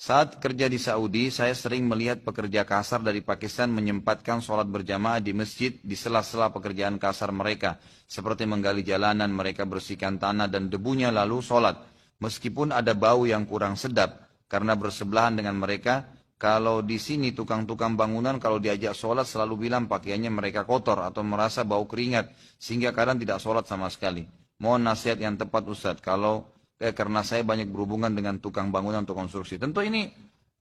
Saat kerja di Saudi, saya sering melihat pekerja kasar dari Pakistan menyempatkan sholat berjamaah di masjid di sela-sela pekerjaan kasar mereka, seperti menggali jalanan, mereka bersihkan tanah dan debunya lalu sholat. Meskipun ada bau yang kurang sedap, karena bersebelahan dengan mereka, kalau di sini tukang-tukang bangunan kalau diajak sholat selalu bilang pakaiannya mereka kotor atau merasa bau keringat, sehingga kadang tidak sholat sama sekali. Mohon nasihat yang tepat Ustadz, karena saya banyak berhubungan dengan tukang bangunan atau konstruksi. Tentu ini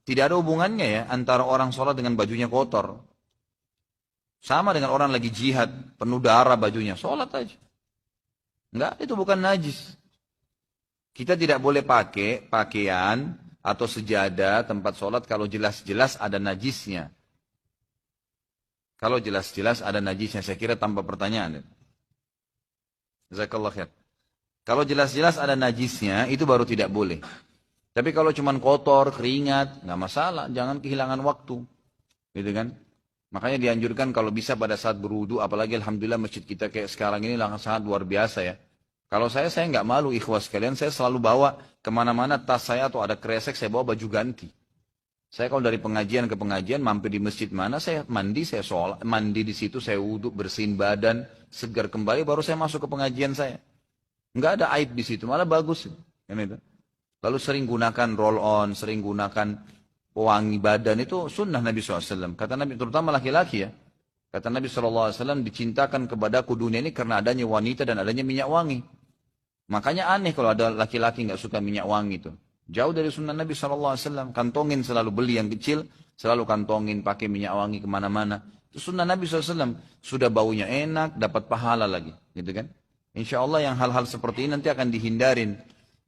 tidak ada hubungannya ya antara orang sholat dengan bajunya kotor. Sama dengan orang lagi jihad, penuh darah bajunya, sholat aja. Enggak, itu bukan najis. Kita tidak boleh pakai pakaian atau sejadah tempat sholat kalau jelas-jelas ada najisnya. Kalau jelas-jelas ada najisnya, saya kira tanpa pertanyaan. Jazakallah khair. Kalau jelas-jelas ada najisnya, itu baru tidak boleh. Tapi kalau cuma kotor, keringat, nggak masalah. Jangan kehilangan waktu. Gitu kan? Makanya dianjurkan kalau bisa pada saat berwudu, apalagi alhamdulillah masjid kita kayak sekarang ini sangat luar biasa ya. Kalau saya nggak malu ikhwas sekalian, saya selalu bawa kemana-mana tas saya atau ada kresek, saya bawa baju ganti. Saya kalau dari pengajian ke pengajian, mampir di masjid mana, saya mandi, saya sholat, mandi di situ, saya wudu, bersihin badan, segar kembali, baru saya masuk ke pengajian saya. Enggak ada aib di situ, malah bagus. Kan itu. Lalu sering gunakan roll on, sering gunakan pewangi badan, itu sunnah Nabi SAW. Kata Nabi, terutama laki-laki ya. Kata Nabi SAW, dicintakan kepadaku dunia ini karena adanya wanita dan adanya minyak wangi. Makanya aneh kalau ada laki-laki nggak suka minyak wangi itu. Jauh dari sunnah Nabi SAW. Kantongin selalu beli yang kecil, selalu kantongin pakai minyak wangi kemana-mana. Itu sunnah Nabi SAW. Sudah baunya enak, dapat pahala lagi. Gitu kan? Insya Allah yang hal-hal seperti ini nanti akan dihindarin.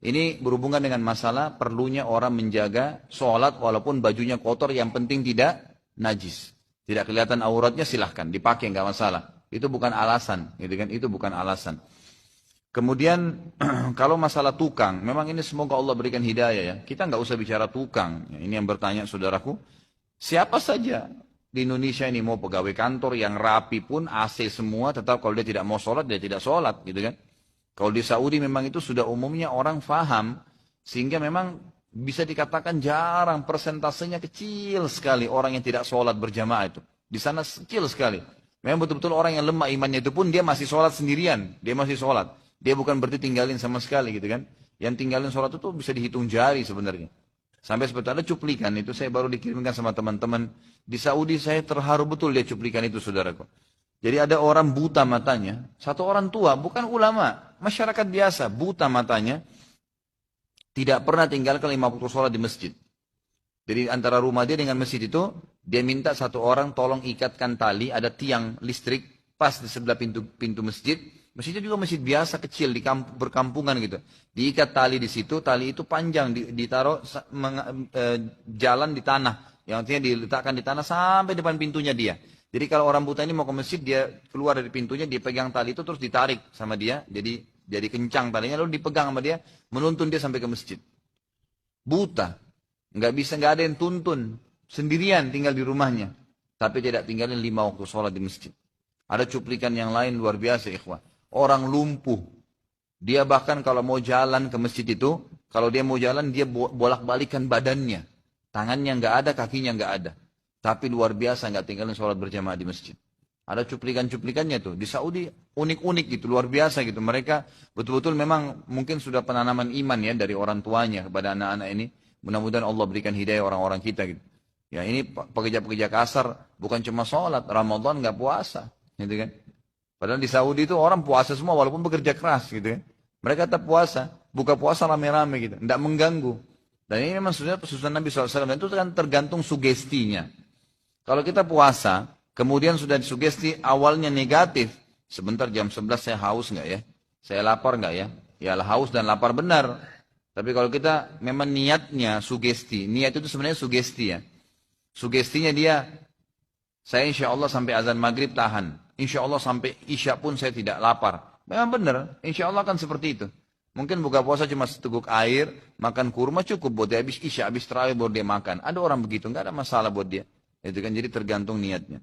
Ini berhubungan dengan masalah perlunya orang menjaga sholat walaupun bajunya kotor, yang penting tidak najis. Tidak kelihatan auratnya silahkan, dipakai nggak masalah. Itu bukan alasan, gitu kan? Itu bukan alasan. Kemudian kalau masalah tukang, memang ini semoga Allah berikan hidayah ya. Kita nggak usah bicara tukang. Ini yang bertanya saudaraku, siapa saja di Indonesia ini mau pegawai kantor yang rapi pun AC semua, tetap kalau dia tidak mau sholat, dia tidak sholat gitu kan. Kalau di Saudi memang itu sudah umumnya orang faham, sehingga memang bisa dikatakan jarang, persentasenya kecil sekali orang yang tidak sholat berjamaah itu. Di sana kecil sekali. Memang betul-betul orang yang lemah imannya itu pun dia masih sholat sendirian, dia masih sholat. Dia bukan berarti tinggalin sama sekali gitu kan. Yang tinggalin sholat itu bisa dihitung jari sebenarnya. Sampai seperti ada cuplikan, itu saya baru dikirimkan sama teman-teman. Di Saudi saya terharu betul lihat cuplikan itu saudaraku. Jadi ada orang buta matanya, satu orang tua, bukan ulama, masyarakat biasa, buta matanya, tidak pernah tinggalkan 5 waktu sholat di masjid. Jadi antara rumah dia dengan masjid itu, dia minta satu orang tolong ikatkan tali, ada tiang listrik pas di sebelah pintu masjid. Masjidnya juga masjid biasa kecil di berkampungan gitu. Diikat tali di situ, tali itu panjang, ditaruh jalan di tanah. Yang artinya diletakkan di tanah sampai depan pintunya dia. Jadi kalau orang buta ini mau ke masjid, dia keluar dari pintunya, dia pegang tali itu terus ditarik sama dia. Jadi kencang talinya, lalu dipegang sama dia, menuntun dia sampai ke masjid. Buta, nggak ada yang tuntun, sendirian tinggal di rumahnya. Tapi tidak tinggalin 5 waktu sholat di masjid. Ada cuplikan yang lain luar biasa ikhwah. Orang lumpuh, dia bahkan kalau mau jalan ke masjid itu, kalau dia mau jalan dia bolak-balikan badannya, tangannya nggak ada, kakinya nggak ada, tapi luar biasa nggak tinggalin sholat berjamaah di masjid. Ada cuplikan-cuplikannya tuh di Saudi, unik-unik gitu, luar biasa gitu. Mereka betul-betul memang mungkin sudah penanaman iman ya dari orang tuanya kepada anak-anak ini. Mudah-mudahan Allah berikan hidayah orang-orang kita gitu. Ya ini pekerja-pekerja kasar bukan cuma sholat, Ramadan nggak puasa, gitu kan? Padahal di Saudi itu orang puasa semua walaupun bekerja keras gitu kan. Mereka tetap puasa, buka puasa rame-rame gitu, tidak mengganggu. Dan ini memang sunnah Nabi SAW, dan itu kan tergantung sugestinya. Kalau kita puasa, kemudian sudah disugesti awalnya negatif, sebentar jam 11 saya haus nggak ya? Saya lapar nggak ya? Ya haus dan lapar benar. Tapi kalau kita memang niatnya sugesti, niat itu sebenarnya sugesti ya. Sugestinya dia, saya insya Allah sampai azan maghrib tahan. Insya Allah sampai isya pun saya tidak lapar. Memang benar, insya Allah kan seperti itu. Mungkin buka puasa cuma seteguk air, makan kurma cukup buat dia habis isya, habis terawih baru dia makan. Ada orang begitu, nggak ada masalah buat dia. Itu kan jadi tergantung niatnya.